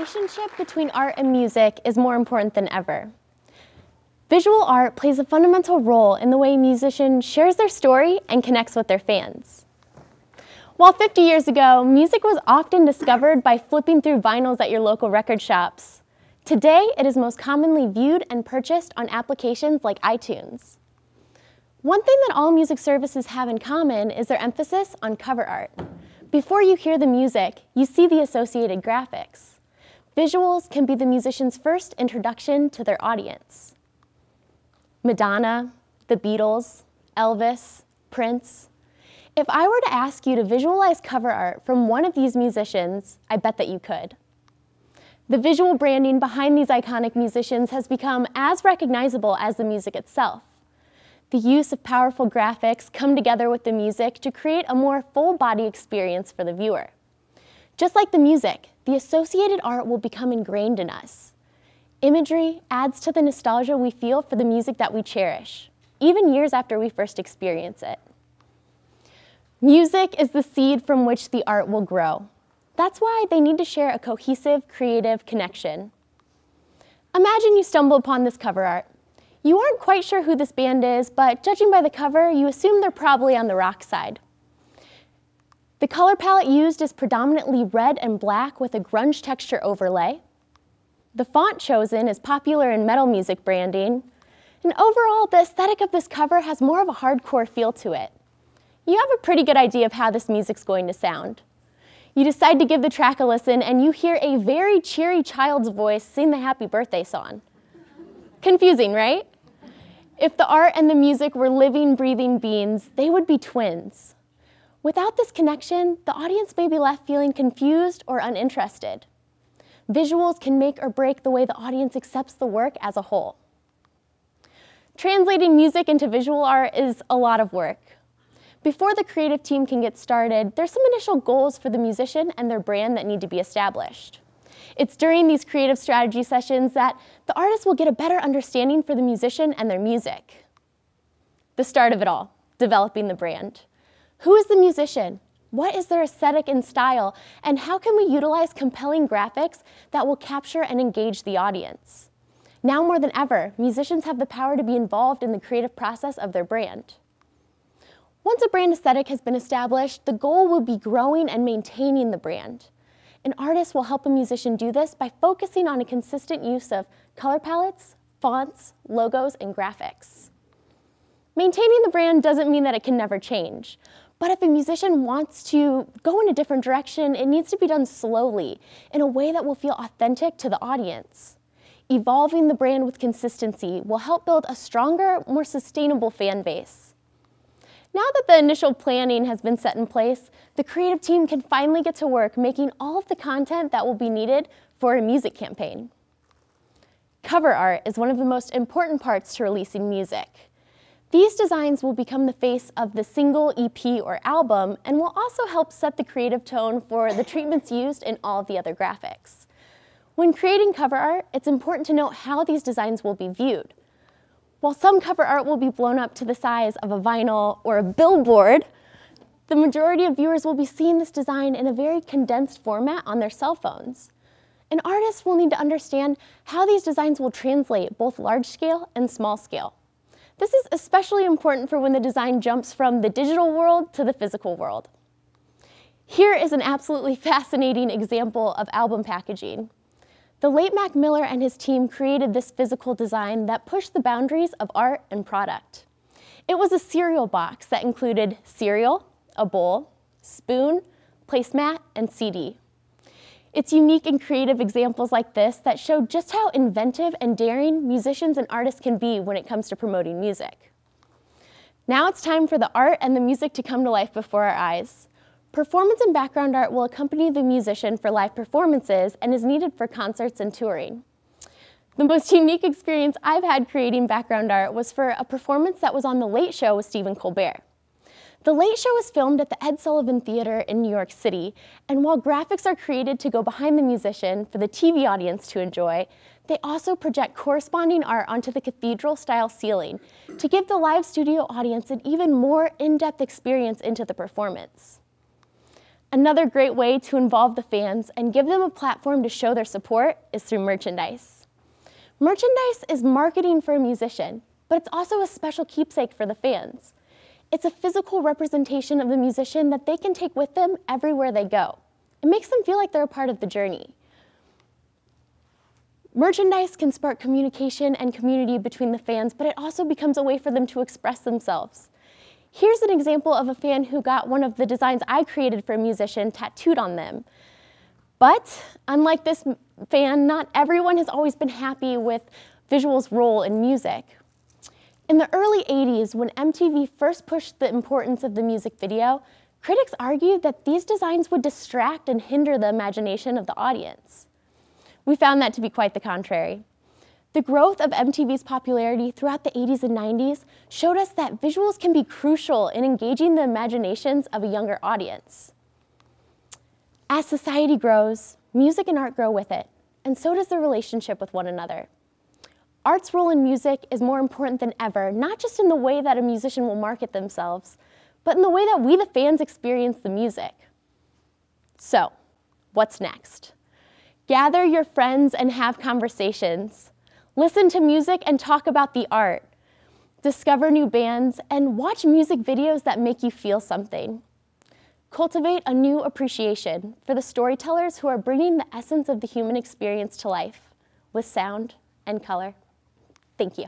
relationship between art and music is more important than ever. Visual art plays a fundamental role in the way a musician shares their story and connects with their fans. While 50 years ago, music was often discovered by flipping through vinyls at your local record shops, today it is most commonly viewed and purchased on applications like iTunes. One thing that all music services have in common is their emphasis on cover art. Before you hear the music, you see the associated graphics. Visuals can be the musician's first introduction to their audience. Madonna, the Beatles, Elvis, Prince. If I were to ask you to visualize cover art from one of these musicians, I bet that you could. The visual branding behind these iconic musicians has become as recognizable as the music itself. The use of powerful graphics come together with the music to create a more full-body experience for the viewer. Just like the music, the associated art will become ingrained in us. Imagery adds to the nostalgia we feel for the music that we cherish, even years after we first experience it. Music is the seed from which the art will grow. That's why they need to share a cohesive, creative connection. Imagine you stumble upon this cover art. You aren't quite sure who this band is, but judging by the cover, you assume they're probably on the rock side. The color palette used is predominantly red and black with a grunge texture overlay. The font chosen is popular in metal music branding. And overall, the aesthetic of this cover has more of a hardcore feel to it. You have a pretty good idea of how this music's going to sound. You decide to give the track a listen, and you hear a very cheery child's voice sing the happy birthday song. Confusing, right? If the art and the music were living, breathing beings, they would be twins. Without this connection, the audience may be left feeling confused or uninterested. Visuals can make or break the way the audience accepts the work as a whole. Translating music into visual art is a lot of work. Before the creative team can get started, there's some initial goals for the musician and their brand that need to be established. It's during these creative strategy sessions that the artist will get a better understanding for the musician and their music. The start of it all, developing the brand. Who is the musician? What is their aesthetic and style? And how can we utilize compelling graphics that will capture and engage the audience? Now more than ever, musicians have the power to be involved in the creative process of their brand. Once a brand aesthetic has been established, the goal will be growing and maintaining the brand. An artist will help a musician do this by focusing on a consistent use of color palettes, fonts, logos, and graphics. Maintaining the brand doesn't mean that it can never change, but if a musician wants to go in a different direction, it needs to be done slowly, in a way that will feel authentic to the audience. Evolving the brand with consistency will help build a stronger, more sustainable fan base. Now that the initial planning has been set in place, the creative team can finally get to work making all of the content that will be needed for a music campaign. Cover art is one of the most important parts to releasing music. These designs will become the face of the single, EP, or album, and will also help set the creative tone for the treatments used in all of the other graphics. When creating cover art, it's important to note how these designs will be viewed. While some cover art will be blown up to the size of a vinyl or a billboard, the majority of viewers will be seeing this design in a very condensed format on their cell phones. An artist will need to understand how these designs will translate both large scale and small scale. This is especially important for when the design jumps from the digital world to the physical world. Here is an absolutely fascinating example of album packaging. The late Mac Miller and his team created this physical design that pushed the boundaries of art and product. It was a cereal box that included cereal, a bowl, spoon, placemat, and CD. It's unique and creative examples like this that show just how inventive and daring musicians and artists can be when it comes to promoting music. Now it's time for the art and the music to come to life before our eyes. Performance and background art will accompany the musician for live performances and is needed for concerts and touring. The most unique experience I've had creating background art was for a performance that was on The Late Show with Stephen Colbert. The Late Show was filmed at the Ed Sullivan Theater in New York City, and while graphics are created to go behind the musician for the TV audience to enjoy, they also project corresponding art onto the cathedral-style ceiling to give the live studio audience an even more in-depth experience into the performance. Another great way to involve the fans and give them a platform to show their support is through merchandise. Merchandise is marketing for a musician, but it's also a special keepsake for the fans. It's a physical representation of the musician that they can take with them everywhere they go. It makes them feel like they're a part of the journey. Merchandise can spark communication and community between the fans, but it also becomes a way for them to express themselves. Here's an example of a fan who got one of the designs I created for a musician tattooed on them. But unlike this fan, not everyone has always been happy with visual's role in music. In the early 80s, when MTV first pushed the importance of the music video, critics argued that these designs would distract and hinder the imagination of the audience. We found that to be quite the contrary. The growth of MTV's popularity throughout the 80s and 90s showed us that visuals can be crucial in engaging the imaginations of a younger audience. As society grows, music and art grow with it, and so does the relationship with one another. Art's role in music is more important than ever, not just in the way that a musician will market themselves, but in the way that we, the fans, experience the music. So, what's next? Gather your friends and have conversations. Listen to music and talk about the art. Discover new bands and watch music videos that make you feel something. Cultivate a new appreciation for the storytellers who are bringing the essence of the human experience to life with sound and color. Thank you.